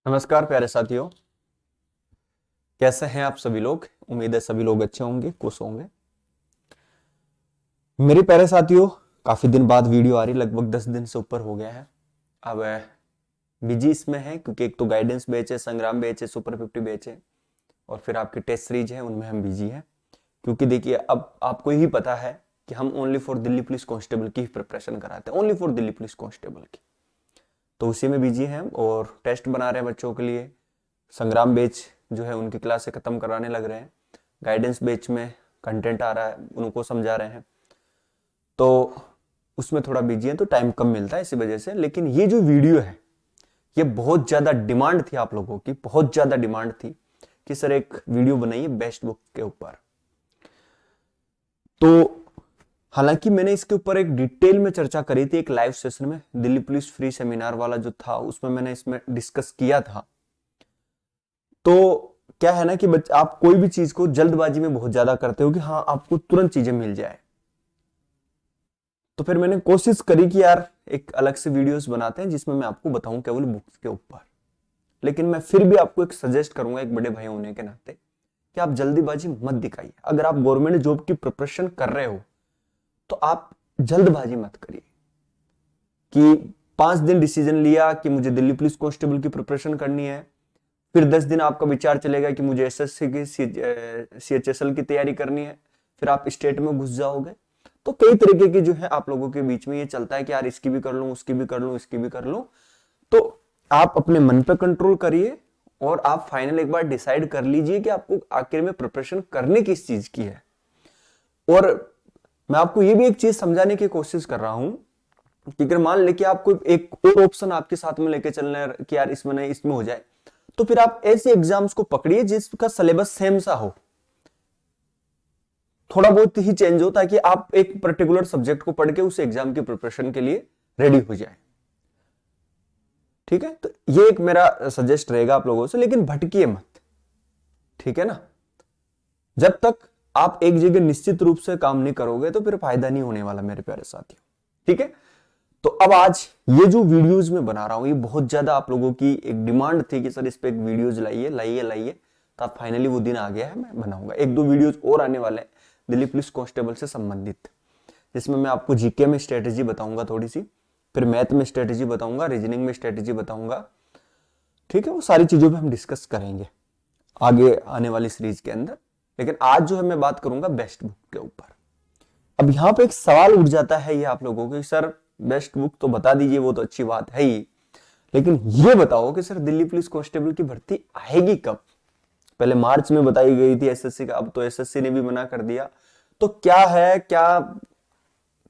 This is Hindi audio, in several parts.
नमस्कार प्यारे साथियों, कैसे हैं आप सभी लोग। उम्मीद है सभी लोग अच्छे होंगे, खुश होंगे। मेरे प्यारे साथियों, काफी दिन बाद वीडियो आ रही, लगभग 10 दिन से ऊपर हो गया है। अब बिजी इसमें है क्योंकि एक तो गाइडेंस बैच है, संग्राम बैच है, सुपर 50 बैच है, और फिर आपकी टेस्ट सीरीज है, उनमें हम बिजी हैं। क्योंकि देखिए, अब आपको यही पता है कि हम only for Delhi police constable की प्रिपरेशन कराते हैं, only for Delhi police constable की। तो उसी में बिजी हैं और टेस्ट बना रहे हैं बच्चों के लिए। संग्राम बेच जो है उनकी क्लास से खत्म कराने लग रहे हैं। गाइडेंस बेच में कंटेंट आ रहा है, उनको समझा रहे हैं, तो उसमें थोड़ा बिजी है, तो टाइम कम मिलता है इसी वजह से। लेकिन ये जो वीडियो है, ये बहुत ज्यादा डिमांड थी आप लोगों की, बहुत ज्यादा डिमांड थी कि सर एक वीडियो बनाइए बेस्ट बुक के ऊपर। तो हालांकि मैंने इसके ऊपर एक डिटेल में चर्चा करी थी एक लाइव सेशन में, दिल्ली पुलिस फ्री सेमिनार वाला जो था, उसमें मैंने इसमें डिस्कस किया था। तो क्या है ना कि आप कोई भी चीज को जल्दबाजी में बहुत ज्यादा करते हो कि हाँ आपको तुरंत चीजें मिल जाए। तो फिर मैंने कोशिश करी कि यार एक अलग से वीडियोस बनाते हैं जिसमें मैं आपको बताऊं केवल बुक्स के ऊपर। लेकिन मैं फिर भी आपको एक सजेस्ट करूंगा एक बड़े भाई होने के नाते कि आप जल्दीबाजी मत दिखाइए। अगर आप गवर्नमेंट जॉब की प्रिपरेशन कर रहे हो तो आप जल्दबाजी मत करिए कि 5 दिन डिसीजन लिया कि मुझे दिल्ली पुलिस कांस्टेबल की प्रिपरेशन करनी है, फिर 10 दिन आपका विचार चलेगा कि मुझे एसएससी की सीएचएसएल की तैयारी करनी है, फिर आप स्टेट में घुस जाओगे। तो कई तरीके की जो है आप लोगों के बीच में ये चलता है कि यार इसकी भी कर लूं, उसकी भी कर लूं, इसकी भी कर लूं। तो आप अपने मन पे कंट्रोल करिए और आप फाइनल एक बार डिसाइड कर लीजिए कि आपको आखिर में प्रिपरेशन करने किस चीज की है। और मैं आपको ये भी एक चीज समझाने की कोशिश कर रहा हूं कि अगर मान ले कि आपको एक और ऑप्शन आपके साथ में लेके चलना है कि यार इसमें नहीं इसमें हो जाए, तो फिर आप ऐसे एग्जाम्स को पकड़िए जिसका सिलेबस सेम सा हो, थोड़ा बहुत ही चेंज हो, ताकि आप एक पर्टिकुलर सब्जेक्ट को पढ़ के उस एग्जाम की प्रिपरेशन के लिए रेडी हो जाए। ठीक है, तो ये एक मेरा सजेस्ट रहेगा आप लोगों से, लेकिन भटकिए मत। ठीक है ना। जब तक आप एक जगह निश्चित रूप से काम नहीं करोगे तो फिर फायदा नहीं होने वाला मेरे प्यारे साथियों। ठीक है। तो अब आज ये जो वीडियोस में बना रहा हूं, ये बहुत ज्यादा आप लोगों की एक डिमांड थी कि सर इस पे एक वीडियोस लाइए लाइए लाइए। तो अब फाइनली वो दिन आ गया है, मैं बनाऊंगा। एक दो वीडियोस और आने वाले हैं दिल्ली पुलिस कांस्टेबल से संबंधित, जिसमें मैं आपको जीके में स्ट्रेटेजी बताऊंगा थोड़ी सी, फिर मैथ में स्ट्रेटेजी बताऊंगा, रीजनिंग में स्ट्रेटेजी बताऊंगा। ठीक है, वो सारी चीजों पे हम डिस्कस करेंगे आगे आने वाली सीरीज के अंदर। लेकिन आज जो है मैं बात करूंगा बेस्ट बुक के ऊपर। अब यहां पे एक सवाल उठ जाता है ये आप लोगों को, सर बेस्ट बुक तो बता दीजिए, वो तो अच्छी बात है ही, लेकिन ये बताओ कि सर दिल्ली पुलिस कांस्टेबल की भर्ती आएगी कब। पहले मार्च में बताई गई थी एसएससी का, अब तो एसएससी ने भी मना कर दिया। तो क्या है, क्या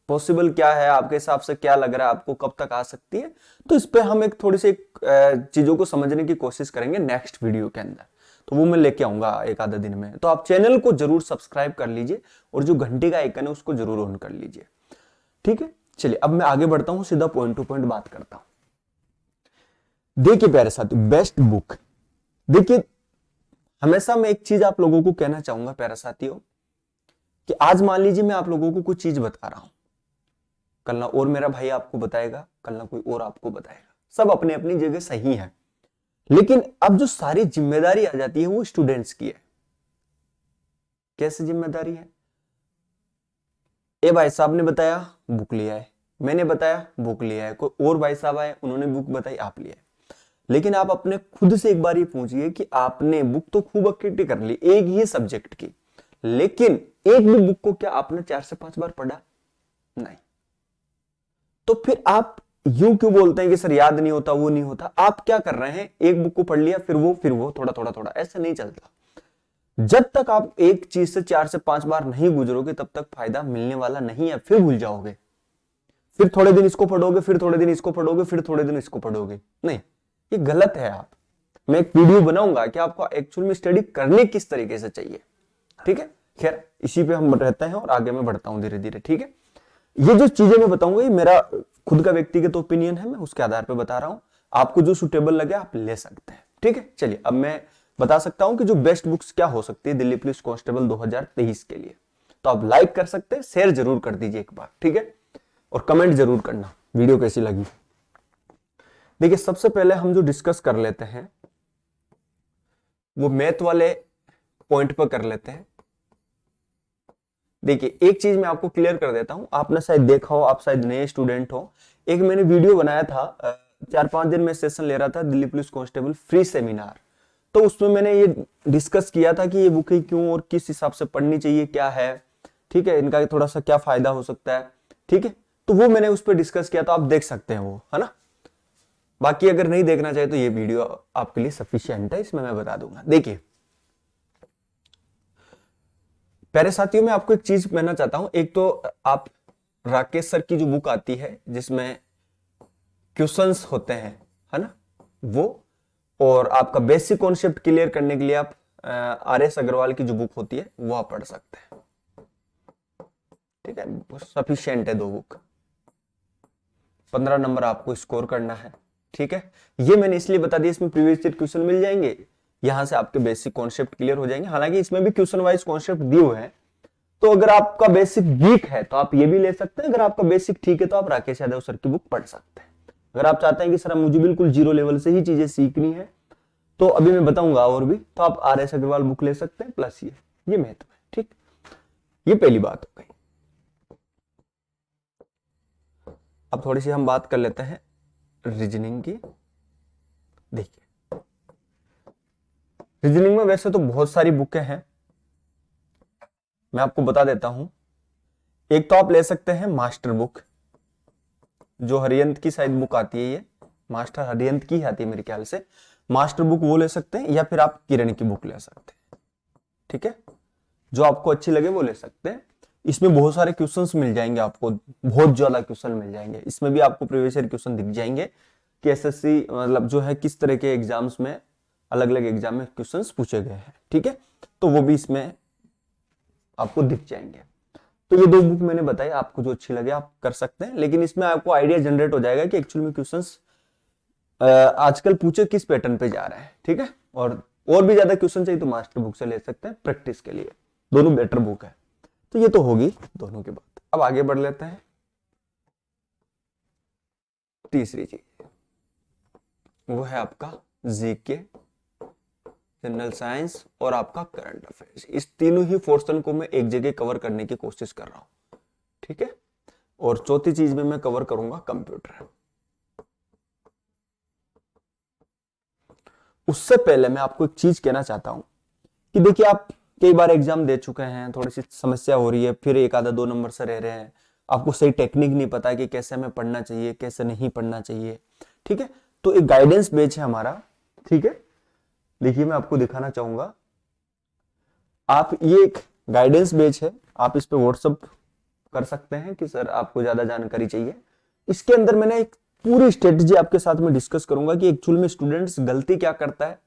पॉसिबल, क्या है आपके हिसाब से, क्या लग रहा है आपको कब तक आ सकती है। तो इस पे हम एक थोड़ी सी चीजों को समझने की कोशिश करेंगे नेक्स्ट वीडियो के अंदर। तो वो मैं लेके आऊंगा एक आधा दिन में। तो आप चैनल को जरूर सब्सक्राइब कर लीजिए और जो घंटे का आइकन है उसको जरूर ऑन कर लीजिए। ठीक है, चलिए अब मैं आगे बढ़ता हूं, सीधा पॉइंट टू पॉइंट बात करता हूं। देखिए प्यारे साथी, बेस्ट बुक, देखिए हमेशा मैं एक चीज आप लोगों को कहना चाहूंगा प्यारे साथियों, कि आज मान लीजिए मैं आप लोगों को कुछ चीज बता रहा हूं, कल ना और मेरा भाई आपको बताएगा, कल ना कोई और आपको बताएगा, सब अपने अपनी जगह सही है। लेकिन अब जो सारी जिम्मेदारी आ जाती है वो स्टूडेंट्स की है। कैसे जिम्मेदारी है? ए भाई साहब ने बताया, बुक लिया है, मैंने बताया, बुक लिया है, कोई और भाई साहब आए, उन्होंने बुक बताई, आप लिया है। लेकिन आप अपने खुद से एक बार ये पूछिए कि आपने बुक तो खूब इकट्ठी कर ली एक ही सब्जेक्ट की, लेकिन एक भी बुक को क्या आपने 4 से 5 बार पढ़ा? नहीं। तो फिर आप यूं क्यों बोलते हैं कि सर याद नहीं होता, वो नहीं होता? आप क्या कर रहे हैं, एक बुक को पढ़ लिया, फिर वो थोड़ा थोड़ा थोड़ा, ऐसे नहीं चलता। जब तक आप एक चीज से 4 से 5 बार नहीं गुजरोगे तब तक फायदा मिलने वाला नहीं है, फिर भूल जाओगे। फिर थोड़े दिन इसको पढ़ोगे, फिर थोड़े दिन इसको पढ़ोगे, फिर थोड़े दिन इसको पढ़ोगे, नहीं, ये गलत है। आप, मैं एक वीडियो बनाऊंगा कि आपको एक्चुअल में स्टडी करने किस तरीके से चाहिए। ठीक है, खैर इसी पे हम रहते हैं और आगे मैं बढ़ता हूं धीरे धीरे। ठीक है, ये जो चीजें मैं बताऊंगा ये मेरा खुद का व्यक्तिगत ओपिनियन है, मैं उसके आधार पर बता रहा हूं। आपको जो सुटेबल लगे आप ले सकते हैं। ठीक है, चलिए अब मैं बता सकता हूं कि जो बेस्ट बुक्स क्या हो सकती है दिल्ली पुलिस कांस्टेबल 2023 के लिए। तो आप लाइक कर सकते हैं, शेयर जरूर कर दीजिए एक बार। ठीक है, और कमेंट जरूर करना वीडियो कैसी लगी। देखिए सबसे पहले हम जो डिस्कस कर लेते हैं वो मैथ वाले पॉइंट पर कर लेते हैं। देखिए एक चीज मैं आपको क्लियर कर देता हूं, आपने शायद देखा हो, आप शायद नए स्टूडेंट हो। एक मैंने वीडियो बनाया था, 4-5 दिन में सेशन ले रहा था Delhi police constable free seminar. तो उसमें मैंने ये डिस्कस किया था कि ये बुकें क्यों और किस हिसाब से पढ़नी चाहिए, क्या है, ठीक है, इनका थोड़ा सा क्या फायदा हो सकता है, ठीक है। तो वो मैंने उस पर डिस्कस किया, तो आप देख सकते हैं वो, है ना। बाकी अगर नहीं देखना चाहे तो ये वीडियो आपके लिए सफिशिएंट है, इसमें मैं बता दूंगा। देखिए प्यारे साथियों, मैं आपको एक चीज कहना चाहता हूं। एक तो आप राकेश सर की जो बुक आती है जिसमें क्वेश्चंस होते हैं, है ना, वो, और आपका बेसिक कॉन्सेप्ट क्लियर करने के लिए आप आर.एस. अग्रवाल की जो बुक होती है वो आप पढ़ सकते हैं, ठीक है। सफिशिएंट है 2 बुक। 15 नंबर आपको स्कोर करना है, ठीक है। ये मैंने इसलिए बता दिया, इसमें प्रीवियस ईयर क्वेश्चन मिल जाएंगे, यहां से आपके बेसिक कॉन्सेप्ट क्लियर हो जाएंगे। हालांकि इसमें भी क्वेश्चन वाइज कॉन्सेप्ट दिए हुए हैं, तो अगर आपका बेसिक वीक है तो आप ये भी ले सकते हैं, अगर आपका बेसिक ठीक है तो आप राकेश यादव सर की बुक पढ़ सकते हैं। अगर आप चाहते हैं कि सर मुझे बिल्कुल जीरो लेवल से ही चीजें सीखनी है, तो अभी मैं बताऊंगा और भी, तो आप आर.एस. अग्रवाल बुक ले सकते हैं, प्लस ये महत्व है, ठीक। ये पहली बात हो गई। अब थोड़ी सी हम बात कर लेते हैं रीजनिंग की। देखिए रीजनिंग में वैसे तो बहुत सारी बुकें हैं, मैं आपको बता देता हूं। एक तो आप ले सकते हैं मास्टर बुक, जो हरियंत की शायद बुक आती है, ये मास्टर हरियंत की आती है मेरे ख्याल से, मास्टर बुक वो ले सकते हैं, या फिर आप किरण की बुक ले सकते हैं, ठीक है। जो आपको अच्छी लगे वो ले सकते हैं। इसमें बहुत सारे क्वेश्चंस मिल जाएंगे आपको, बहुत ज्यादा क्वेश्चन मिल जाएंगे। इसमें भी आपको प्रीवियस ईयर क्वेश्चन दिख जाएंगे कि एसएससी मतलब जो है किस तरह के एग्जाम्स में, अलग अलग एग्जाम में क्वेश्चंस पूछे गए हैं, ठीक है। तो वो भी इसमें आपको दिख जाएंगे। तो ये 2 बुक मैंने बताई, आपको जो अच्छी लगे आप कर सकते हैं, लेकिन इसमें आपको आइडिया जनरेट हो जाएगा कि एक्चुअल में क्वेश्चंस आजकल पूछे किस पैटर्न पे जा रहे हैं, ठीक है। और भी ज्यादा क्वेश्चन चाहिए तो मास्टर बुक से ले सकते हैं प्रैक्टिस के लिए, दोनों बेटर बुक है। तो ये तो होगी दोनों की बात। अब आगे बढ़ लेते हैं तीसरी चीज, वो है आपका जीके, जनरल साइंस और आपका करंट अफेयर्स। इस तीनों ही पोर्शन को मैं एक जगह कवर करने की कोशिश कर रहा हूं, ठीक है। और चौथी चीज में मैं कवर करूंगा कंप्यूटर। उससे पहले मैं आपको एक चीज कहना चाहता हूं कि देखिए आप कई बार एग्जाम दे चुके हैं, थोड़ी सी समस्या हो रही है, फिर 1 आधा 2 नंबर से रह रहे हैं, आपको सही टेक्निक नहीं पता कि कैसे हमें पढ़ना चाहिए, कैसे नहीं पढ़ना चाहिए, ठीक है। तो एक गाइडेंस बैच है हमारा, ठीक है। देखिए मैं आपको दिखाना चाहूंगा, आप ये एक गाइडेंस बैच है, आप इस पे व्हाट्सअप कर सकते हैं कि सर आपको ज्यादा जानकारी चाहिए। इसके अंदर मैंने एक पूरी स्ट्रेटेजी आपके साथ में डिस्कस करूंगा कि एक्चुअल में स्टूडेंट्स गलती क्या करता है,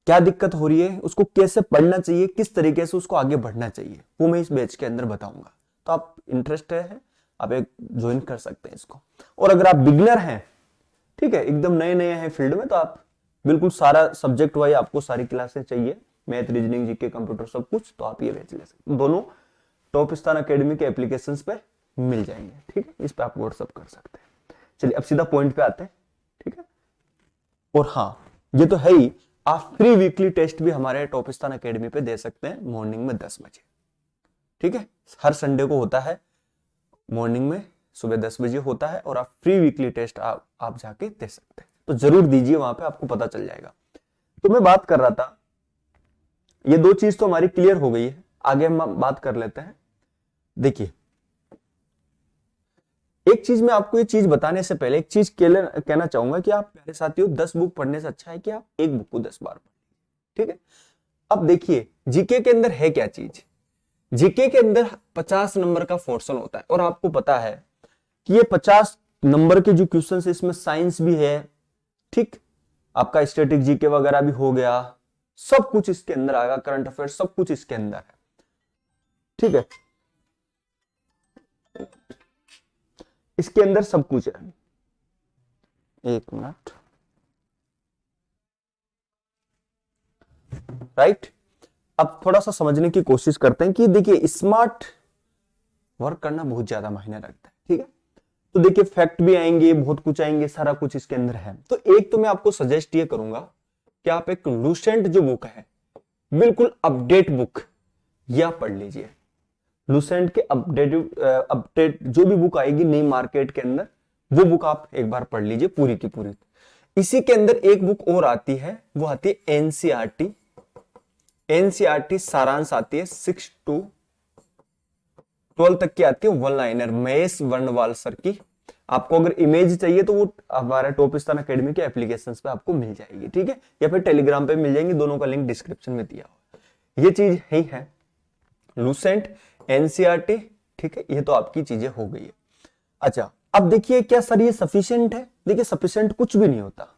क्या दिक्कत हो रही है, उसको कैसे पढ़ना चाहिए, किस तरीके से उसको आगे बढ़ना चाहिए, वो मैं इस बैच के अंदर बताऊंगा। तो आप इंटरेस्ट है, आप एक ज्वाइन कर सकते हैं इसको। और अगर आप बिगनर हैं, ठीक है, एकदम नए नए हैं फील्ड में, तो आप बिल्कुल सारा सब्जेक्ट वाइज आपको सारी क्लासेस चाहिए, मैथ, रीजनिंग, जीके, कंप्यूटर सब कुछ, तो आप ये बैच ले सकते हैं। दोनों टॉप स्थान अकेडमी के एप्लीकेशन पे मिल जाएंगे, ठीक है। इस पे आप व्हाट्सअप कर सकते हैं। चलिए अब सीधा पॉइंट पे आते हैं, ठीक है। और हाँ ये तो है ही, आप फ्री वीकली टेस्ट भी हमारे टॉप स्थान अकेडमी पे दे सकते हैं मॉर्निंग में 10 बजे, ठीक है। हर संडे को होता है मॉर्निंग में, सुबह 10 बजे होता है, और आप फ्री वीकली टेस्ट आप जाके दे सकते हैं। तो जरूर दीजिए, वहां पे आपको पता चल जाएगा। तो मैं बात कर रहा था, ये 2 चीज तो हमारी क्लियर हो गई है, आगे हम बात कर लेते हैं। देखिए एक चीज मैं आपको ये चीज बताने से पहले एक चीज कहना चाहूंगा कि आप प्यारे साथियों 10 बुक पढ़ने से अच्छा है कि आप एक बुक को 10 बार पढ़ें, ठीक है। अब देखिए जीके के अंदर है क्या चीज, जीके के अंदर 50 नंबर का पोर्शन होता है, और आपको पता है कि ये 50 नंबर के जो क्वेश्चन है इसमें साइंस भी है, ठीक, आपका स्टैटिक जीके वगैरह भी हो गया, सब कुछ इसके अंदर आएगा, करंट अफेयर सब कुछ इसके अंदर है, ठीक है। इसके अंदर सब कुछ है। एक मिनट, राइट। अब थोड़ा सा समझने की कोशिश करते हैं कि देखिए स्मार्ट वर्क करना बहुत ज्यादा मायने रखता है, ठीक है। तो देखिए फैक्ट भी आएंगे, बहुत कुछ आएंगे, सारा कुछ इसके अंदर है। तो एक तो मैं आपको सजेस्ट ये करूंगा कि आप एक लूसेंट जो बुक है, बिल्कुल अपडेट बुक, ये आप पढ़ लीजिए। लूसेंट के अपडेट जो भी बुक आएगी नई मार्केट के अंदर, वो बुक आप एक बार पढ़ लीजिए पूरी की पूरी। इसी के अंदर एक बुक और आती है, वो आती है एनसीईआरटी। एनसीईआरटी सारांश आती है 6 to 12 तक की आती है, one liner, Mahesh Varnwal sir की। आपको अगर इमेज चाहिए तो वो हमारे टॉपिस्तान एकेडमी के एप्लीकेशंस पे आपको मिल जाएगी, ठीक है, या फिर टेलीग्राम पे मिल जाएंगी, दोनों का लिंक डिस्क्रिप्शन में दिया हुआ। ये चीज ही है लूसेंट, एनसीईआरटी, ठीक है, ये तो आपकी चीजें हो गई है। अच्छा, अब देखिए क्या सर ये सफिशिएंट है? देखिए सफिशिएंट कुछ भी नहीं होता,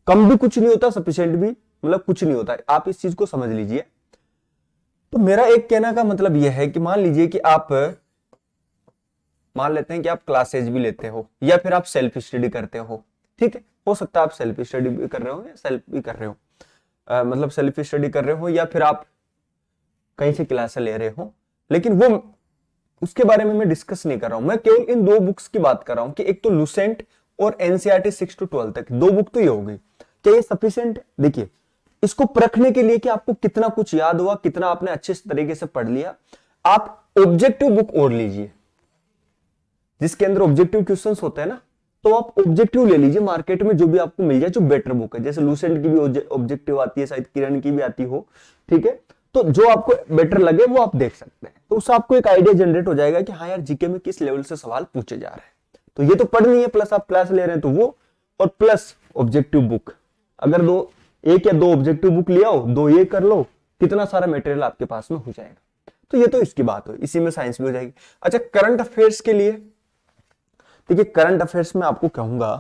कम भी कुछ नहीं होता, सफिशिएंट भी मतलब कुछ नहीं होता, आप इस चीज को समझ लीजिए। तो मेरा एक कहना का मतलब यह है कि मान लीजिए कि आप मान लेते हैं कि आप क्लासेज भी लेते हो या फिर आप सेल्फ स्टडी करते हो, ठीक है, हो सकता है आप सेल्फ स्टडी भी कर रहे हो या सेल्फ भी कर रहे हो, मतलब सेल्फ स्टडी कर रहे हो या फिर आप कहीं से क्लास ले रहे हो, लेकिन वो उसके बारे में मैं डिस्कस नहीं कर रहा हूं। मैं केवल इन दो बुक्स की बात कर रहा हूं कि एक तो लूसेंट और एनसीईआरटी 6 to 12 तक, दो बुक तो ये हो गई। क्या ये सफिशिएंट? देखिए इसको परखने के लिए कि आपको कितना कुछ याद हुआ, कितना आपने अच्छे तरीके से पढ़ लिया, आप ऑब्जेक्टिव बुक और लीजिए जिसके अंदर ऑब्जेक्टिव क्वेश्चंस होते हैं ना, तो आप ऑब्जेक्टिव ले लीजिए मार्केट में जो भी आपको मिल जाए, जो बेटर बुक है। जैसे लूसेंट की भी ऑब्जेक्टिव आती है, शायद किरण की भी आती हो, ठीक है, तो जो आपको बेटर लगे वो आप देख सकते हैं। तो उससे आपको एक आइडिया जनरेट हो जाएगा कि हाँ यार जीके में किस लेवल से सवाल पूछे जा रहे हैं। तो ये तो पढ़नी है, प्लस आप क्लास ले रहे हैं तो वो, और प्लस ऑब्जेक्टिव बुक। अगर एक या दो ऑब्जेक्टिव बुक ले आओ, दो ये कर लो, कितना सारा मटेरियल आपके पास में हो जाएगा। तो ये तो इसकी बात हो, इसी में साइंस भी हो जाएगी। अच्छा, करंट अफेयर्स के लिए देखिए, करंट अफेयर्स में आपको कहूंगा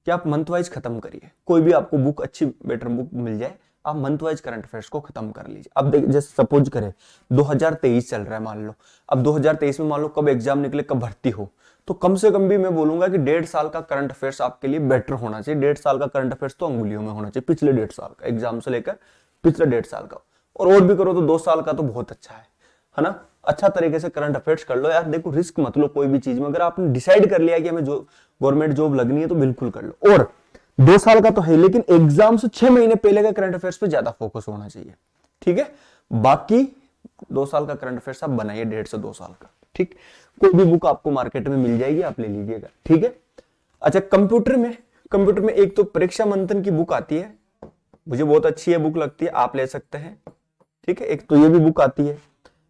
कि आप मंथ वाइज खत्म करिए, कोई भी आपको बुक अच्छी बेटर बुक मिल जाए, आप मंथ वाइज करंट अफेयर्स को खत्म कर लीजिए। अब देखिए जैसे सपोज करें 2023 चल रहा है मान लो, अब 2023 में मान लो कब एग्जाम निकले, कब भर्ती हो, तो कम से कम भी मैं बोलूंगा कि 1.5 साल का करंट अफेयर्स आपके लिए बेटर होना चाहिए। 1.5 साल का करंट अफेयर्स तो अंगुलियों में होना चाहिए, पिछले 1.5 साल का, एग्जाम से लेकर पिछले 1.5 साल का, और भी करो तो 2 साल का तो बहुत अच्छा है ना। अच्छा तरीके से करंट अफेयर्स कर लो यार। देखो रिस्क मत लो कोई भी चीज में, अगर आपने डिसाइड कर लिया कि हमें जो गवर्नमेंट जॉब लगनी है तो बिल्कुल कर लो। और 2 साल का तो है, लेकिन एग्जाम से 6 महीने पहले का करंट अफेयर्स पे ज्यादा फोकस होना चाहिए, ठीक है। बाकी 2 साल का करंट अफेयर्स आप बनाइए, 1.5 से 2 साल का, ठीक। कोई भी बुक आपको मार्केट में मिल जाएगी, आप ले लीजिएगा, ठीक है। अच्छा, कंप्यूटर में एक तो परीक्षा मंथन की बुक आती है, मुझे बहुत अच्छी है बुक लगती है, आप ले सकते हैं, ठीक है। एक तो ये भी बुक आती है।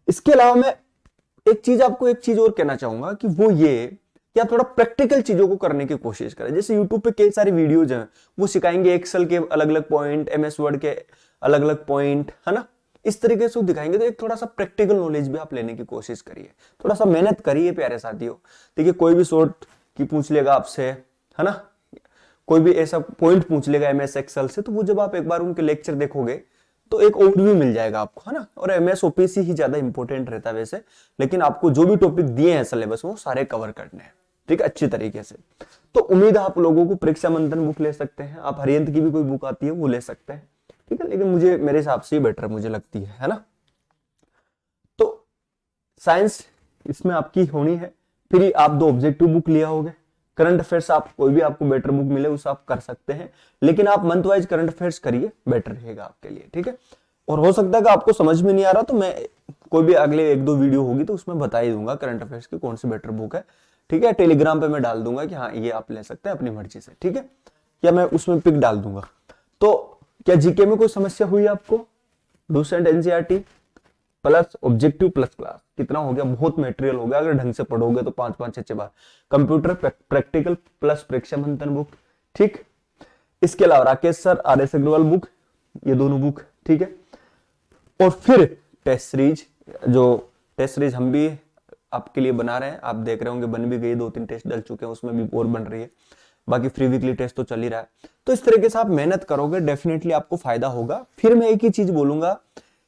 इसके अलावा मैं एक चीज और कहना चाहूंगा कि वो ये कि आप थोड़ा प्रैक्टिकल चीजों को करने की कोशिश करें। जैसे यूट्यूब पे कई सारी वीडियोज हैं, वो सिखाएंगे एक्सेल के अलग अलग पॉइंट, एमएस वर्ड के अलग अलग पॉइंट, है ना, इस तरीके से दिखाएंगे। तो एक थोड़ा सा प्रैक्टिकल नॉलेज भी आप लेने की कोशिश करिए, थोड़ा सा मेहनत करिए प्यारे साथियों। देखिए कोई भी शॉर्ट की पूछ लेगा आपसे, है ना, कोई भी ऐसा पॉइंट पूछ लेगा एमएस एक्सेल से, तो वो जब आप एक बार उनके लेक्चर देखोगे तो एक ओवरव्यू मिल जाएगा आपको, है ना। और एमएस ओपीसी ही ज्यादा इंपॉर्टेंट रहता है वैसे, लेकिन आपको जो भी टॉपिक दिए हैं सिलेबस में वो सारे कवर करने हैं, ठीक है, अच्छी तरीके से। तो उम्मीद है आप लोगों को परीक्षा मंथन बुक ले सकते हैं, आप हरियंत की भी कोई बुक आती है वो ले सकते हैं, ठीक है, लेकिन मुझे मेरे हिसाब से बेटर मुझे लगती है ना। तो साइंस इसमें आपकी होनी है। फिर आप 2 ऑब्जेक्टिव बुक लिया होगे, करंट अफेयर्स आप कोई भी आपको बेटर बुक मिले उसे आप कर सकते हैं, लेकिन आप मंथ वाइज करंट अफेयर्स करिए, बेटर रहेगा आपके लिए, ठीक है। और हो सकता है कि आपको समझ में नहीं आ रहा तो मैं कोई भी अगले 1-2 वीडियो होगी तो उसमें बता ही दूंगा करंट अफेयर्स की कौन सी बेटर बुक है, ठीक है। टेलीग्राम पे मैं डाल दूंगा कि हाँ ये आप ले सकते हैं अपनी मर्जी से, ठीक है, या मैं उसमें पिक डाल दूंगा। तो क्या जीके में कोई समस्या हुई आपको? Lucent NCERT plus objective plus class कितना हो गया? बहुत मटेरियल हो गया, अगर ढंग से पढ़ोगे तो 5-5 6 बार। कंप्यूटर प्रैक्टिकल प्लस परीक्षा मंथन बुक, ठीक। इसके अलावा Rakesh sir, R S Agarwal book, ये दोनों बुक, ठीक है। और फिर टेस्ट सीरीज, जो टेस्ट सीरीज हम भी आपके लिए बना रहे हैं, आप देख रहे होंगे बन भी गई, 2-3 टेस्ट डल चुके हैं, उसमें भी और बन रही है। बाकी फ्री वीकली टेस्ट तो चल ही रहा है। तो इस तरीके से आप मेहनत करोगे, डेफिनेटली आपको फायदा होगा। फिर मैं एक ही चीज बोलूंगा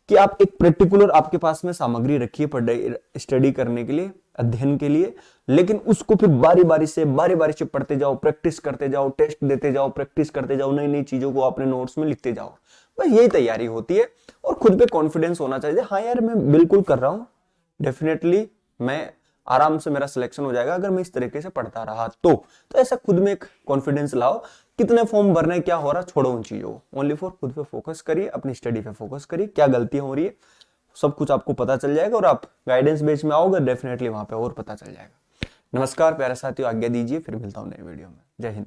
कि आप एक पर्टिकुलर आपके पास में सामग्री रखिए पढ़ाई स्टडी करने के लिए, अध्ययन के लिए, लेकिन उसको फिर बारी बारी से पढ़ते जाओ, प्रैक्टिस करते जाओ, टेस्ट देते जाओ, प्रैक्टिस करते जाओ, नई नई चीजों को अपने नोट्स में लिखते जाओ। बस यही तैयारी होती है। और खुद पे कॉन्फिडेंस होना चाहिए, हाँ यार मैं बिल्कुल कर रहा हूं, डेफिनेटली मैं आराम से मेरा सिलेक्शन हो जाएगा अगर मैं इस तरीके से पढ़ता रहा तो ऐसा खुद में एक कॉन्फिडेंस लाओ। कितने फॉर्म भरने, क्या हो रहा, छोड़ो उन चीजों को, ओनली फॉर खुद पे फोकस करिए, अपनी स्टडी पे फोकस करिए, क्या गलतियां हो रही है सब कुछ आपको पता चल जाएगा और आप गाइडेंस बेच में आओगे डेफिनेटली वहां पे और पता चल जाएगा। नमस्कार प्यारे साथियों, आज्ञा दीजिए, फिर मिलता हूं नए वीडियो में। जय हिंद।